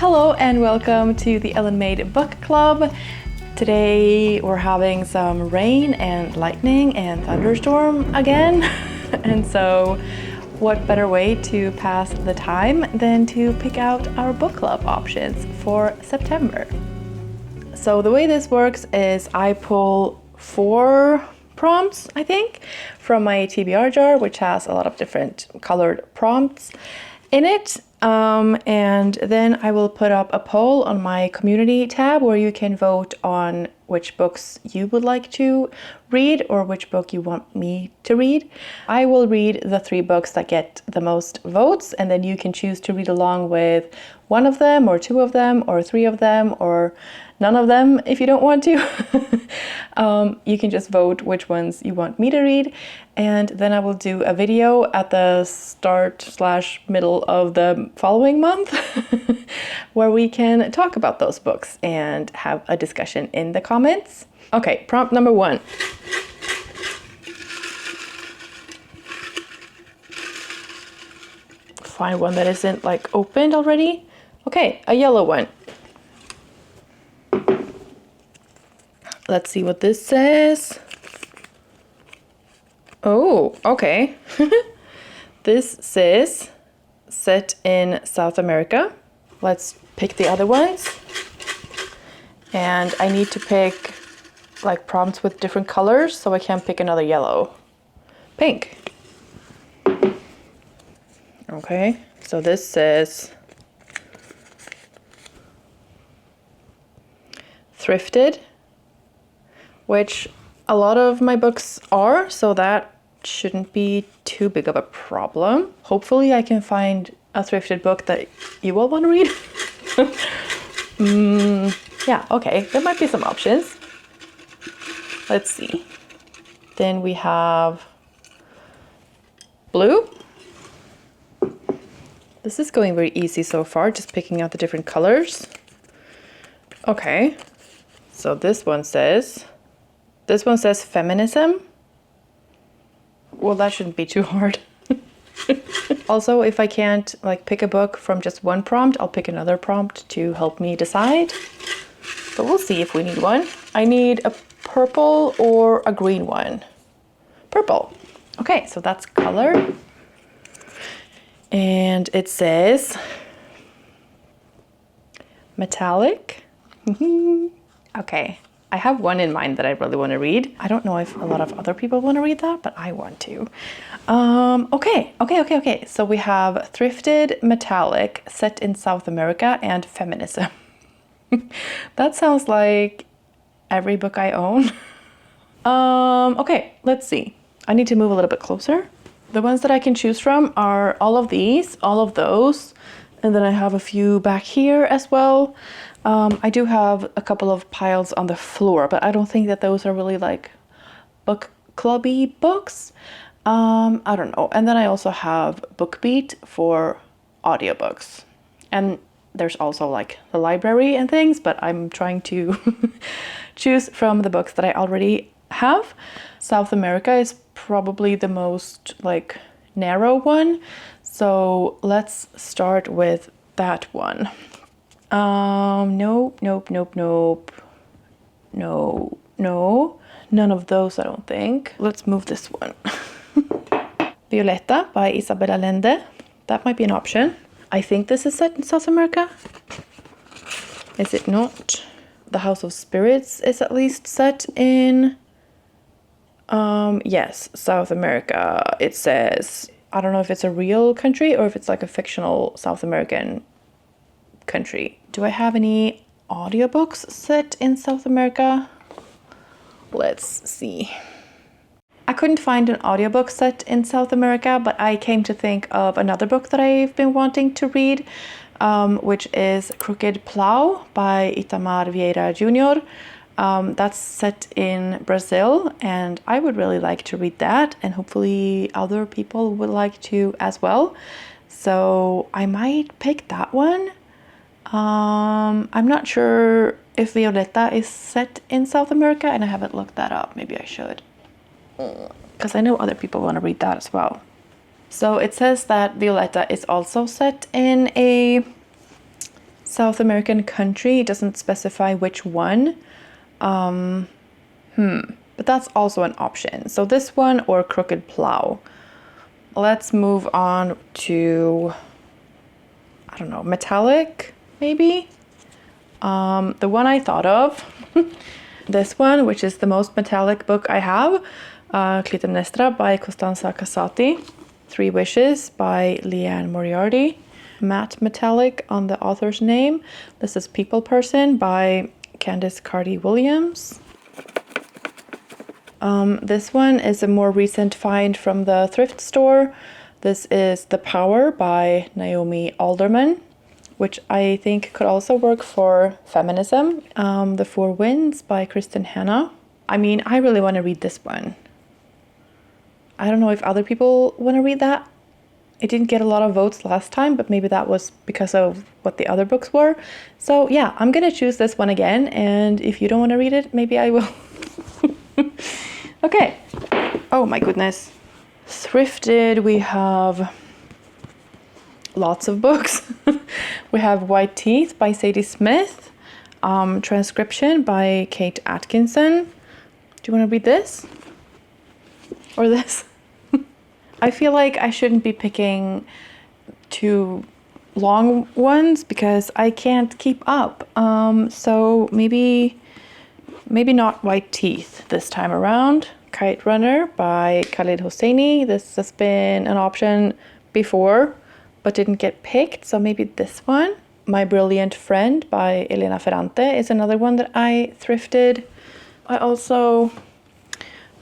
Hello and welcome to the Ellen Made Book Club. Today we're having some rain and lightning and thunderstorm again. And so what better way to pass the time than to pick out our book club options for September. So the way this works is I pull 4 prompts, I think, from my TBR jar, which has a lot of different colored prompts in it. And then I will put up a poll on my community tab where you can vote on which books you would like to read or which book you want me to read. I will read the 3 books that get the most votes, and then you can choose to read along with one of them or 2 of them or 3 of them or none of them if you don't want to. You can just vote which ones you want me to read, and then I will do a video at the start/middle of the following month where we can talk about those books and have a discussion in the comments. Okay, prompt number 1. Find one that isn't like opened already. Okay, a yellow one. Let's see what this says. Oh, okay. This says set in South America. Let's pick the other ones. And I need to pick like prompts with different colors, so I can't pick another yellow. Pink. Okay, so this says thrifted, which a lot of my books are, so that shouldn't be too big of a problem. Hopefully I can find a thrifted book that you all want to read. Yeah, okay, there might be some options. Let's see. Then we have blue. This is going very easy so far, just picking out the different colors. Okay, so this one says feminism. Well, that shouldn't be too hard. Also, if I can't like pick a book from just one prompt, I'll pick another prompt to help me decide. But we'll see if we need one. I need a purple or a green one. Purple. Okay, so that's color. And it says metallic. Okay, I have one in mind that I really want to read. I don't know if a lot of other people want to read that, but I want to. Okay. So we have thrifted, metallic, set in South America, and feminism. That sounds like every book I own. Okay, let's see. I need to move a little bit closer. The ones that I can choose from are all of these, all of those, and then I have a few back here as well. I do have a couple of piles on the floor, but I don't think that those are really like book clubby books. I don't know. And then I also have BookBeat for audiobooks. And there's also like the library and things, but I'm trying to choose from the books that I already have. South America is probably the most like narrow one. So let's start with that one. Nope. No. None of those, I don't think. Let's move this one. Violetta by Isabel Allende. That might be an option. I think this is set in South America. Is it not? The House of Spirits is at least set in yes, South America. It says, I don't know if it's a real country or if it's like a fictional South American country. Do I have any audiobooks set in South America? Let's see. I couldn't find an audiobook set in South America, but I came to think of another book that I've been wanting to read, which is Crooked Plow by Itamar Vieira Jr. That's set in Brazil, and I would really like to read that, and hopefully other people would like to as well. So I might pick that one. I'm not sure if Violetta is set in South America, and I haven't looked that up. Maybe I should, because I know other people want to read that as well. So it says that Violetta is also set in a South American country. It doesn't specify which one. But that's also an option. So this one or Crooked Plow. Let's move on to, I don't know, Metallic, maybe? The one I thought of, this one, which is the most metallic book I have, Clytemnestra by Costanza Casati, Three Wishes by Leanne Moriarty, Matte Metallic on the author's name. This is People Person by Candice Carty Williams. This one is a more recent find from the thrift store. This is The Power by Naomi Alderman, which I think could also work for feminism. The Four Winds by Kristen Hanna. I mean, I really want to read this one. I don't know if other people want to read that. It didn't get a lot of votes last time, but maybe that was because of what the other books were. So yeah, I'm gonna choose this one again, and if you don't want to read it, maybe I will. Okay. Oh my goodness. Thrifted, we have lots of books. We have White Teeth by Sadie Smith, Transcription by Kate Atkinson. Do you want to read this? Or this? I feel like I shouldn't be picking too long ones because I can't keep up. So maybe not White Teeth this time around. Kite Runner by Khalid Hosseini. This has been an option before, but didn't get picked, so maybe this one. My Brilliant Friend by Elena Ferrante is another one that I thrifted. I also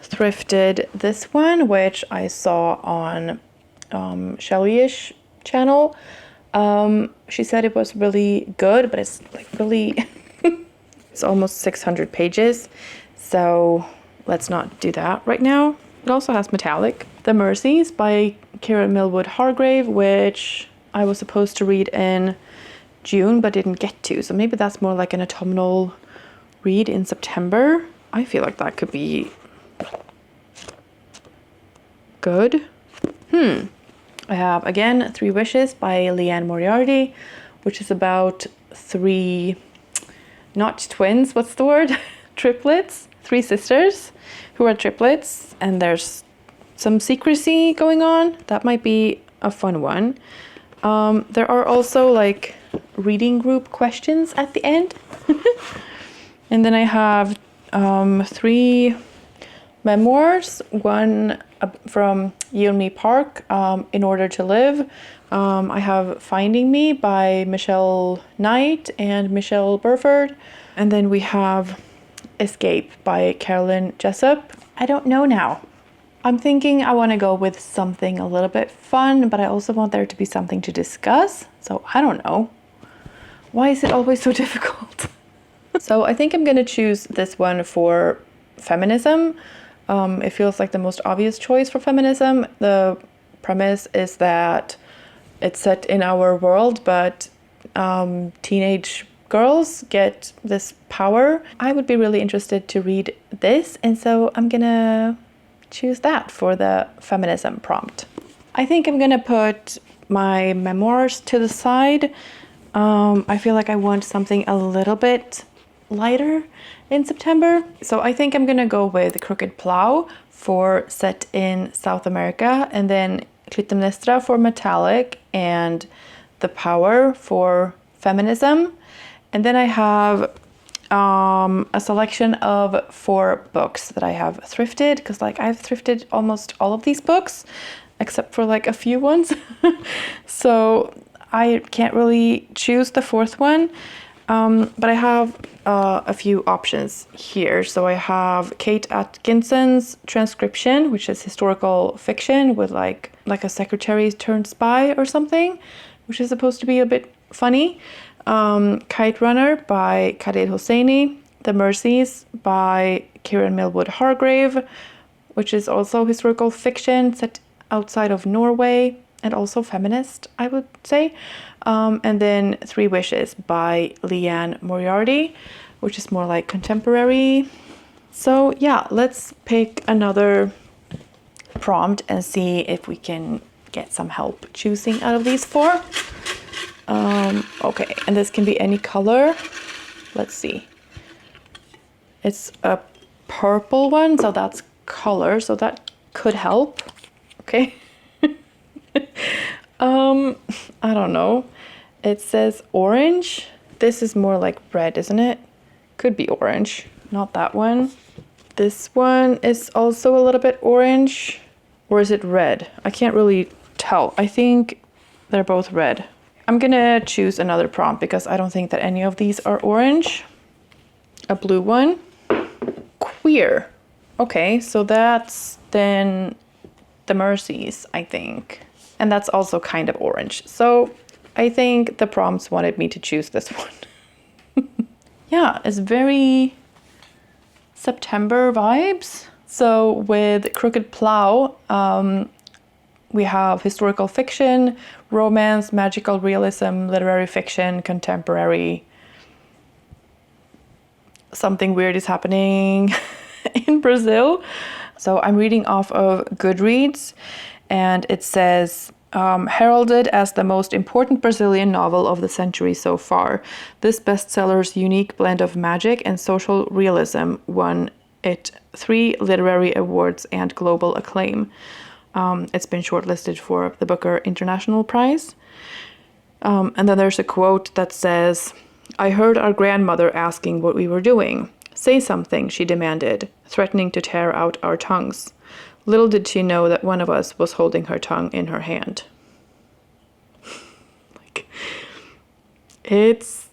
thrifted this one, which I saw on Shelly-ish channel. She said it was really good, but it's like really... It's almost 600 pages, so let's not do that right now. It also has metallic. The Mercies by Karen Millwood Hargrave, which I was supposed to read in June but didn't get to. So maybe that's more like an autumnal read in September. I feel like that could be good. I have, again, Three Wishes by Leanne Moriarty, which is about three... not twins, what's the word? Triplets, three sisters who are triplets, and there's some secrecy going on. That might be a fun one. There are also like reading group questions at the end. And then I have three memoirs, one from Yeonmi Park, In Order to Live. I have Finding Me by Michelle Knight and Michelle Burford. And then we have Escape by Carolyn Jessup. I don't know now. I'm thinking I want to go with something a little bit fun, but I also want there to be something to discuss. So I don't know. Why is it always so difficult? So I think I'm going to choose this one for feminism. It feels like the most obvious choice for feminism. The premise is that it's set in our world, but teenage girls get this power. I would be really interested to read this, and so I'm gonna choose that for the feminism prompt. I think I'm gonna put my memoirs to the side. I feel like I want something a little bit lighter in September. So I think I'm gonna go with Crooked Plow for set in South America, and then Clytemnestra for metallic, and The Power for feminism. And then I have a selection of 4 books that I have thrifted, because like I've thrifted almost all of these books except for like a few ones. So I can't really choose the 4th one. But I have a few options here. So I have Kate Atkinson's Transcription, which is historical fiction with like a secretary turned spy or something, which is supposed to be a bit funny. Kite Runner by Khalid Hosseini. The Mercies by Kieran Millwood Hargrave, which is also historical fiction set outside of Norway and also feminist, I would say. And then Three Wishes by Leanne Moriarty, which is more like contemporary. So yeah, let's pick another prompt and see if we can get some help choosing out of these 4. Okay, and this can be any color. Let's see. It's a purple one, so that's color, so that could help. Okay. I don't know. It says orange. This is more like red, isn't it? Could be orange. Not that one. This one is also a little bit orange. Or is it red? I can't really tell. I think they're both red. I'm gonna choose another prompt because I don't think that any of these are orange. A blue one. Queer. Okay, so that's then the Mercies, I think. And that's also kind of orange. So I think the prompts wanted me to choose this one. Yeah, it's very September vibes. So with Crooked Plow, we have historical fiction, romance, magical realism, literary fiction, contemporary. Something weird is happening in Brazil. So I'm reading off of Goodreads, and it says, heralded as the most important Brazilian novel of the century so far, this bestseller's unique blend of magic and social realism won it 3 literary awards and global acclaim. It's been shortlisted for the Booker International Prize. And then there's a quote that says, I heard our grandmother asking what we were doing. Say something, she demanded, threatening to tear out our tongues. Little did she know that one of us was holding her tongue in her hand. Like, it's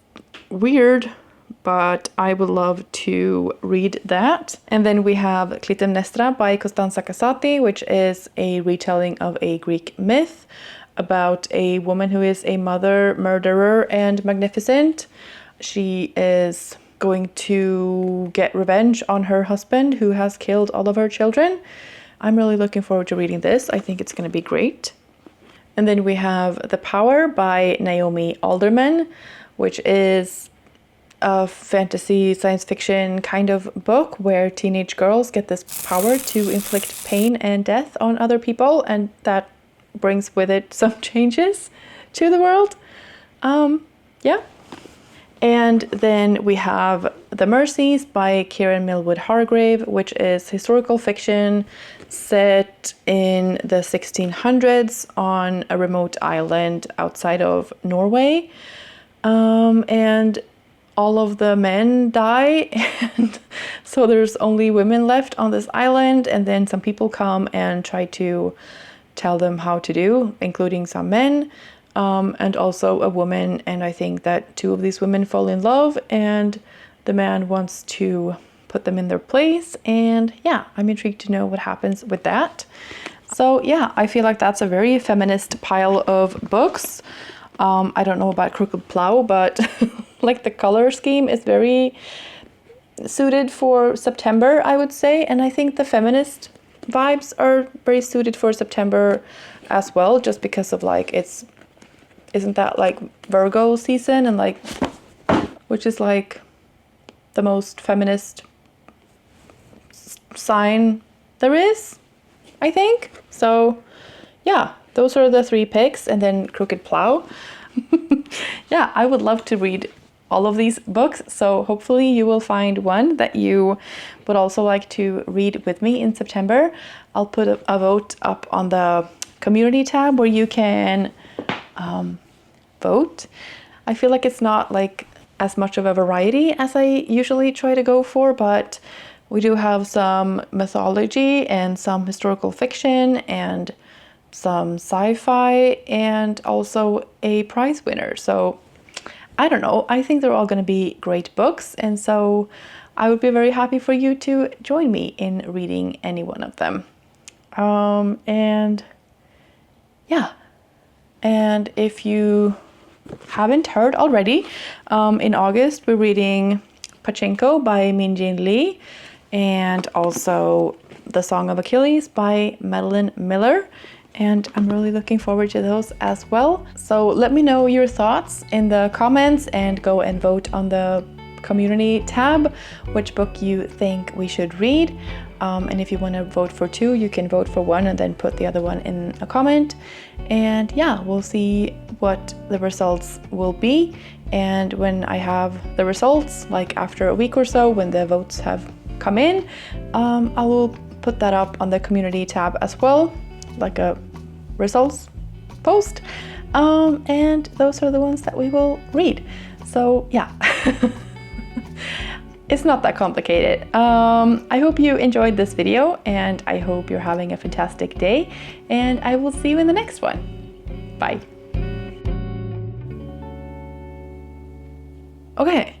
weird, but I would love to read that. And then we have Clytemnestra by Costanza Casati, which is a retelling of a Greek myth about a woman who is a mother, murderer, and magnificent. She is going to get revenge on her husband who has killed all of her children. I'm really looking forward to reading this. I think it's going to be great. And then we have The Power by Naomi Alderman, which is a fantasy science fiction kind of book where teenage girls get this power to inflict pain and death on other people, and that brings with it some changes to the world. Yeah. And then we have The Mercies by Kieran Millwood Hargrave, which is historical fiction set in the 1600s on a remote island outside of Norway. And all of the men die, and so there's only women left on this island, and then some people come and try to tell them how to do, including some men. And also a woman, and I think that 2 of these women fall in love, and the man wants to put them in their place, and yeah, I'm intrigued to know what happens with that. So yeah, I feel like that's a very feminist pile of books. I don't know about Crooked Plow, but like the color scheme is very suited for September, I would say, and I think the feminist vibes are very suited for September as well, just because of like isn't that like Virgo season, and like, which is like the most feminist sign there is, I think. So yeah, those are the 3 picks, and then Crooked Plow. Yeah, I would love to read all of these books, so hopefully you will find one that you would also like to read with me in September. I'll put a vote up on the community tab where you can vote. I feel like it's not like as much of a variety as I usually try to go for, but we do have some mythology and some historical fiction and some sci-fi and also a prize winner. So I don't know, I think they're all going to be great books, and so I would be very happy for you to join me in reading any one of them. And yeah, and if you haven't heard already, in August we're reading Pachinko by Min-Jin Lee, and also The Song of Achilles by Madeline Miller, and I'm really looking forward to those as well. So let me know your thoughts in the comments, and go and vote on the community tab which book you think we should read. And if you want to vote for 2, you can vote for 1 and then put the other one in a comment. And yeah, we'll see what the results will be. And when I have the results, like after a week or so, when the votes have come in, I will put that up on the community tab as well, like a results post. And those are the ones that we will read. So yeah. It's not that complicated. I hope you enjoyed this video, and I hope you're having a fantastic day, and I will see you in the next one. Bye. Okay.